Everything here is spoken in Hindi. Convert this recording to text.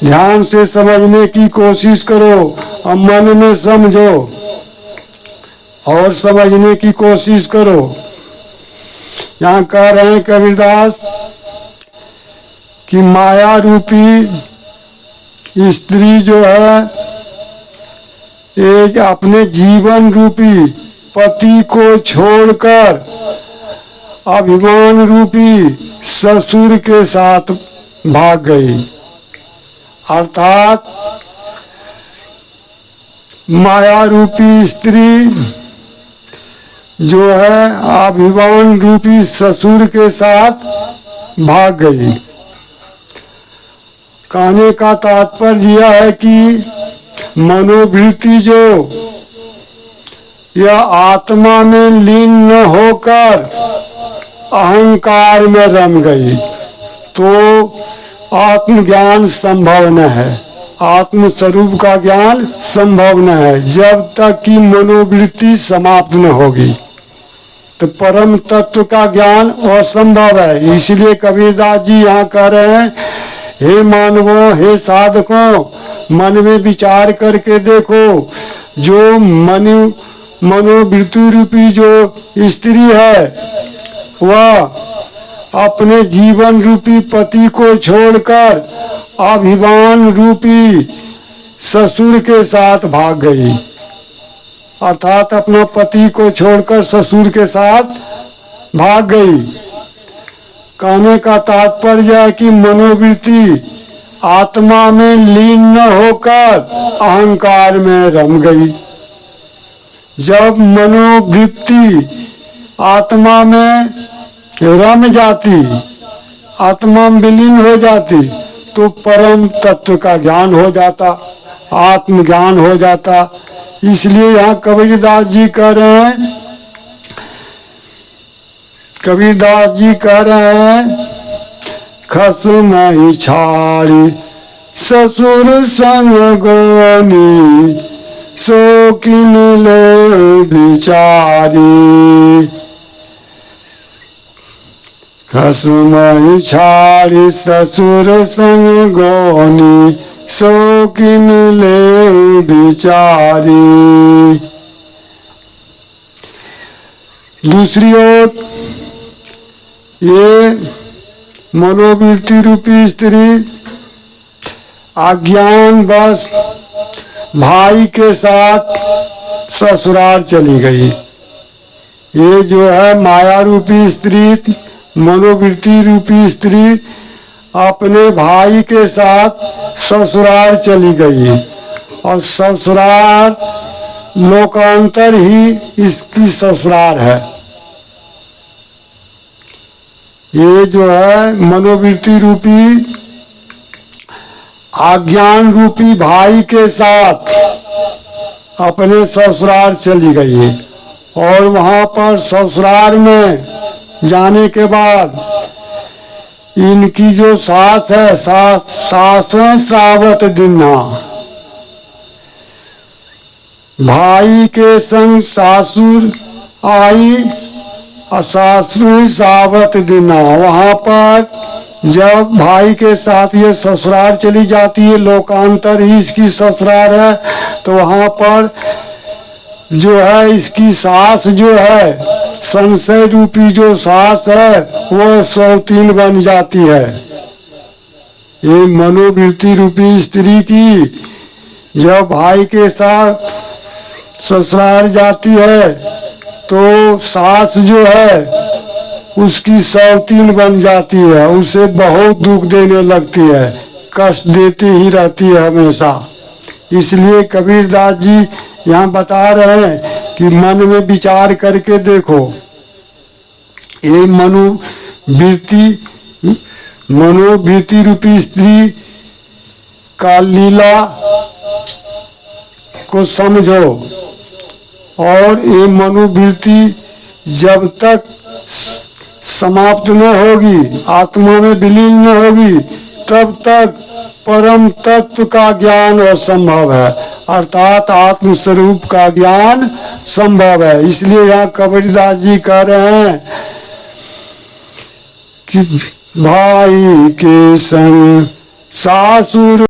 ध्यान से समझने की कोशिश करो और मन में समझो और समझने की कोशिश करो। यहाँ कह रहे हैं कबीरदास कि माया रूपी स्त्री जो है एक अपने जीवन रूपी पति को छोड़कर अभिमान रूपी ससुर के साथ भाग गई। अर्थात माया रूपी स्त्री जो है अभिमान रूपी ससुर के साथ भाग गई। कहने का तात्पर्य यह है कि मनोवृत्ति जो यह आत्मा में लीन न होकर अहंकार में रम गई तो आत्मज्ञान संभव न है, आत्म स्वरूप का ज्ञान संभव न है जब तक कि मनोवृत्ति समाप्त न होगी। तो परम तत्व का ज्ञान असंभव है। इसलिए कबीरदास जी यहाँ कह रहे हैं, हे मानवों, हे साधकों, मन में विचार करके देखो, जो मनोवृत्ति रूपी जो स्त्री है वह अपने जीवन रूपी पति को छोड़कर अभिमान रूपी ससुर के साथ भाग गई। अर्थात अपना पति को छोड़कर ससुर के साथ भाग गई। कहने का तात्पर्य है कि मनोवृत्ति आत्मा में लीन न होकर अहंकार में रम गई। जब मनोवृत्ति आत्मा में रम जाती, आत्मा में विलीन हो जाती तो परम तत्व का ज्ञान हो जाता, आत्मज्ञान हो जाता। इसलिए यहाँ कबीरदास जी कह रहे हैं, कबीरदास जी कह रहे हैं, खसमहि छाड़ी ससुर संग गोनी सो किन ले बिचारी। खसमहि छाड़ी ससुर संग गोनी सो किन ले बिचारी। दूसरी ओर ये मनोवृत्ति रूपी स्त्री अज्ञान बस भाई के साथ ससुराल चली गई। ये जो है माया रूपी स्त्री, मनोवृत्ति रूपी स्त्री अपने भाई के साथ ससुराल चली गई और ससुराल लोकांतर ही इसकी ससुराल है। ये जो है मनोवृत्ति रूपी अज्ञान रूपी भाई के साथ अपने ससुराल चली गई और वहां पर ससुराल में जाने के बाद इनकी जो सास है, सास श्रावत दिना, भाई के संग सासुर आई और सासुर श्रावत दिना। वहां पर जब भाई के साथ ये ससुराल चली जाती है, लोकांतर ही इसकी ससुराल है, तो वहां पर जो है इसकी सास जो है, संशय रूपी जो सास है वो सौतीन बन जाती है। ये मनोवृत्ति रूपी स्त्री की जब भाई के साथ ससुराल जाती है तो सास जो है उसकी सौतीन बन जाती है, उसे बहुत दुख देने लगती है, कष्ट देती ही रहती है हमेशा। इसलिए कबीरदास जी यहाँ बता रहे हैं कि मन में विचार करके देखो, ये मनोवृत्ति रूपी स्त्री का लीला को समझो और ये मनोवृत्ति जब तक समाप्त न होगी, आत्मा में विलीन न होगी, तब तक परम तत्व का ज्ञान असंभव है, अर्थात आत्म स्वरूप का ज्ञान संभव है। इसलिए यहाँ कबीरदास जी कह रहे हैं कि भाई के संग सासुर